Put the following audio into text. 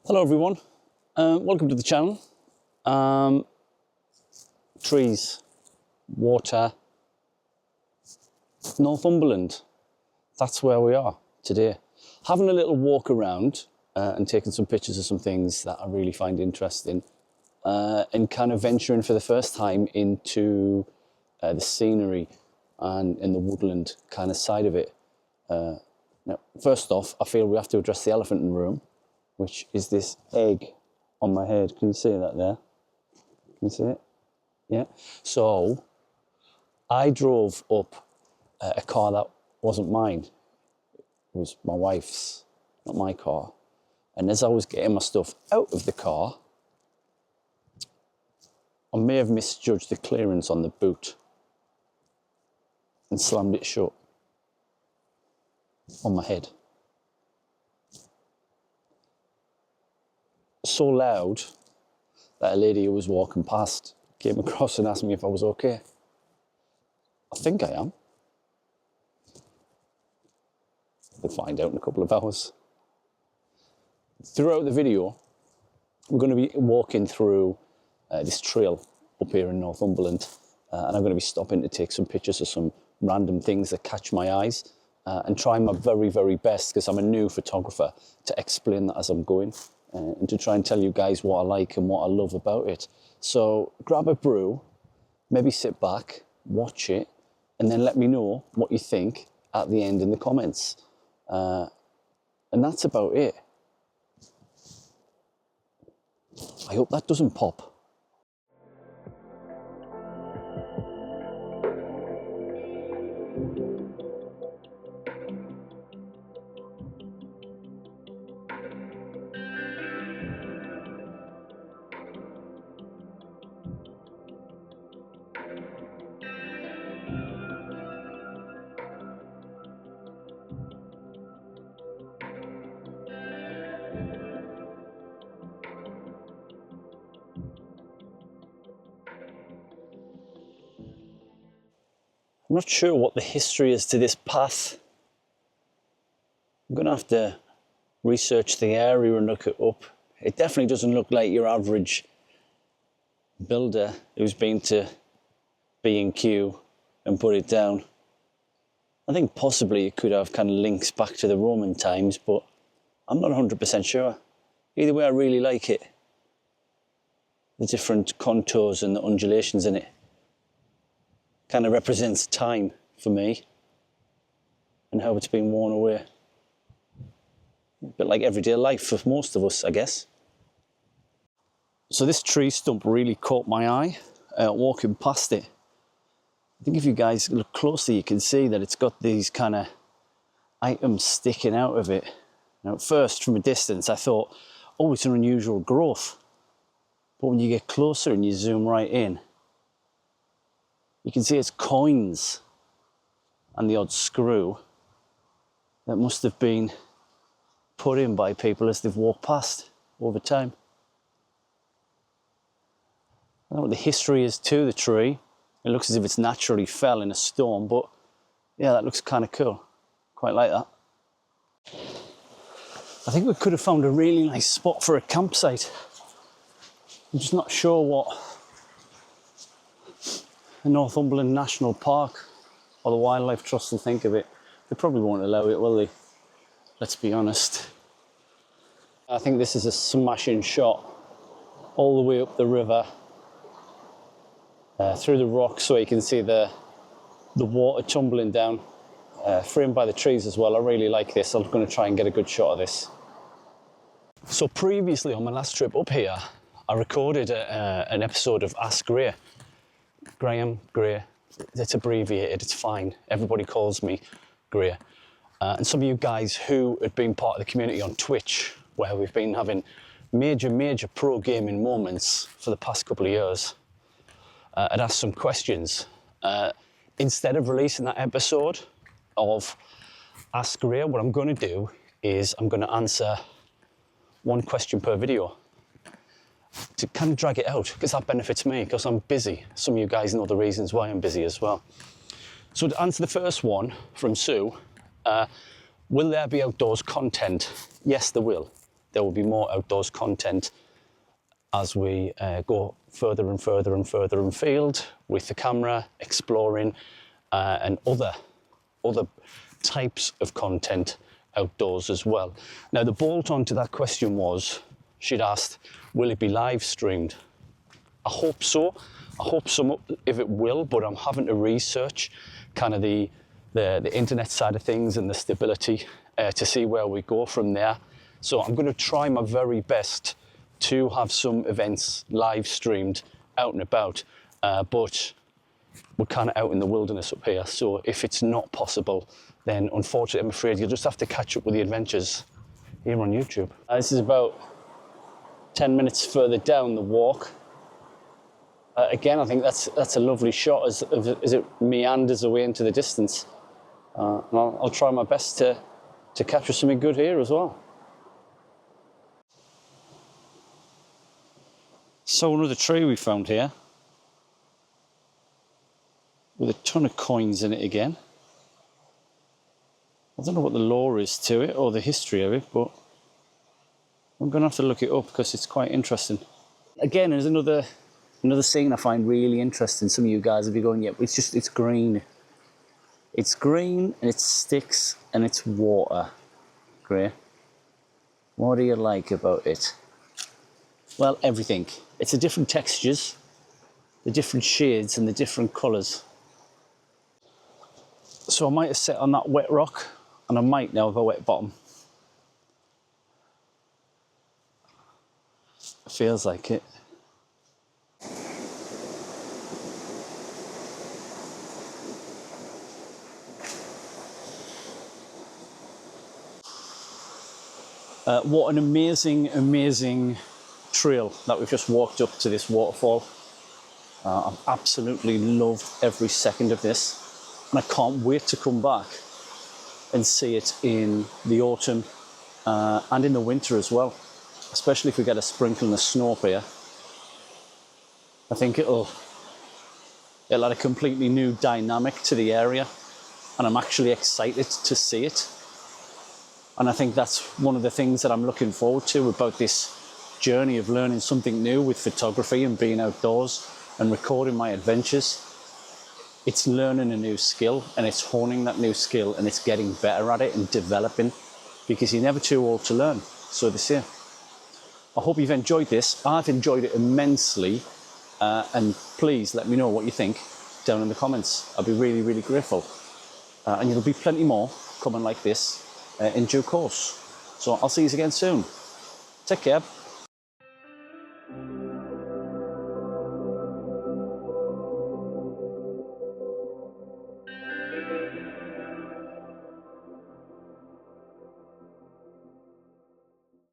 Hello everyone, welcome to the channel. Trees, water, Northumberland, that's where we are today. Having a little walk around and taking some pictures of some things that I really find interesting and kind of venturing for the first time into the scenery and in the woodland kind of side of it. Now, first off, I feel we have to address the elephant in the room, which is this egg on my head. Can you see that there? Can you see it? Yeah. So I drove up a car that wasn't mine. It was my wife's, not my car. And as I was getting my stuff out of the car, I may have misjudged the clearance on the boot and slammed it shut on my head. So loud that a lady who was walking past came across and asked me if I was okay. I think I am. We'll find out in a couple of hours. Throughout the video, we're going to be walking through this trail up here in Northumberland, and I'm going to be stopping to take some pictures of some random things that catch my eyes and try my very, very best, because I'm a new photographer, to explain that as I'm going. And to try and tell you guys what I like and what I love about it. So grab a brew, maybe sit back, watch it, and then let me know what you think at the end in the comments. And that's about it. I hope that doesn't pop. I'm not sure what the history is to this path. I'm going to have to research the area and look it up. It definitely doesn't look like your average builder who's been to B&Q and put it down. I think possibly it could have kind of links back to the Roman times, but I'm not 100% sure. Either way, I really like it. The different contours and the undulations in it kind of represents time for me and how it's been worn away. A bit like everyday life for most of us, I guess. So this tree stump really caught my eye walking past it. I think if you guys look closely, you can see that it's got these kind of items sticking out of it. Now at first, from a distance, I thought, oh, it's an unusual growth. But when you get closer and you zoom right in, you can see it's coins and the odd screw that must have been put in by people as they've walked past over time. I don't know what the history is to the tree. It looks as if it's naturally fell in a storm, but yeah, that looks kind of cool. Quite like that. I think we could have found a really nice spot for a campsite. I'm just not sure what the Northumberland National Park or the Wildlife Trust will think of it. They probably won't allow it, will they? Let's be honest. I think this is a smashing shot all the way up the river, through the rocks, so you can see the water tumbling down, framed by the trees as well. I really like this. I'm going to try and get a good shot of this. So previously on my last trip up here, I recorded an episode of Ask Grae. Grae, it's abbreviated, it's fine. Everybody calls me Grae. And some of you guys who had been part of the community on Twitch, where we've been having major pro gaming moments for the past couple of years, had asked some questions. Instead of releasing that episode of Ask Grae, what I'm going to do is I'm going to answer one question per video to kind of drag it out, because that benefits me, because I'm busy. Some of you guys know the reasons why I'm busy as well. So to answer the first one from Sue, will there be outdoors content? Yes, there will. There will be more outdoors content as we go further and further and further infield with the camera, exploring, and other types of content outdoors as well. Now, the bolt on to that question was, she'd asked, will it be live streamed? I hope so. I hope some if it will, but I'm having to research kind of the internet side of things and the stability to see where we go from there. So I'm going to try my very best to have some events live streamed out and about, but we're kind of out in the wilderness up here. So if it's not possible, then unfortunately, I'm afraid you'll just have to catch up with the adventures here on YouTube. This is about 10 minutes further down the walk. Again, I think that's a lovely shot as it meanders away into the distance. And I'll try my best to capture something good here as well. So another tree we found here with a ton of coins in it again. I don't know what the lore is to it or the history of it, but I'm going to have to look it up because it's quite interesting. Again, there's another scene I find really interesting. Some of you guys will be going, yeah, it's green. It's green and it's sticks and it's water. Grae, what do you like about it? Well, everything. It's the different textures, the different shades and the different colours. So I might have set on that wet rock, and I might now have a wet bottom. It feels like it. What an amazing, amazing trail that we've just walked up to this waterfall. I've absolutely loved every second of this, and I can't wait to come back and see it in the autumn and in the winter as well, especially if we get a sprinkling of snow up here. I think it'll add a completely new dynamic to the area, and I'm actually excited to see it. And I think that's one of the things that I'm looking forward to about this journey of learning something new with photography and being outdoors and recording my adventures. It's learning a new skill, and it's honing that new skill, and it's getting better at it and developing, because you're never too old to learn, so they say. I hope you've enjoyed this. I've enjoyed it immensely, and please let me know what you think down in the comments. I'll be really, really grateful. And there'll be plenty more coming like this in due course. So I'll see you again soon. Take care.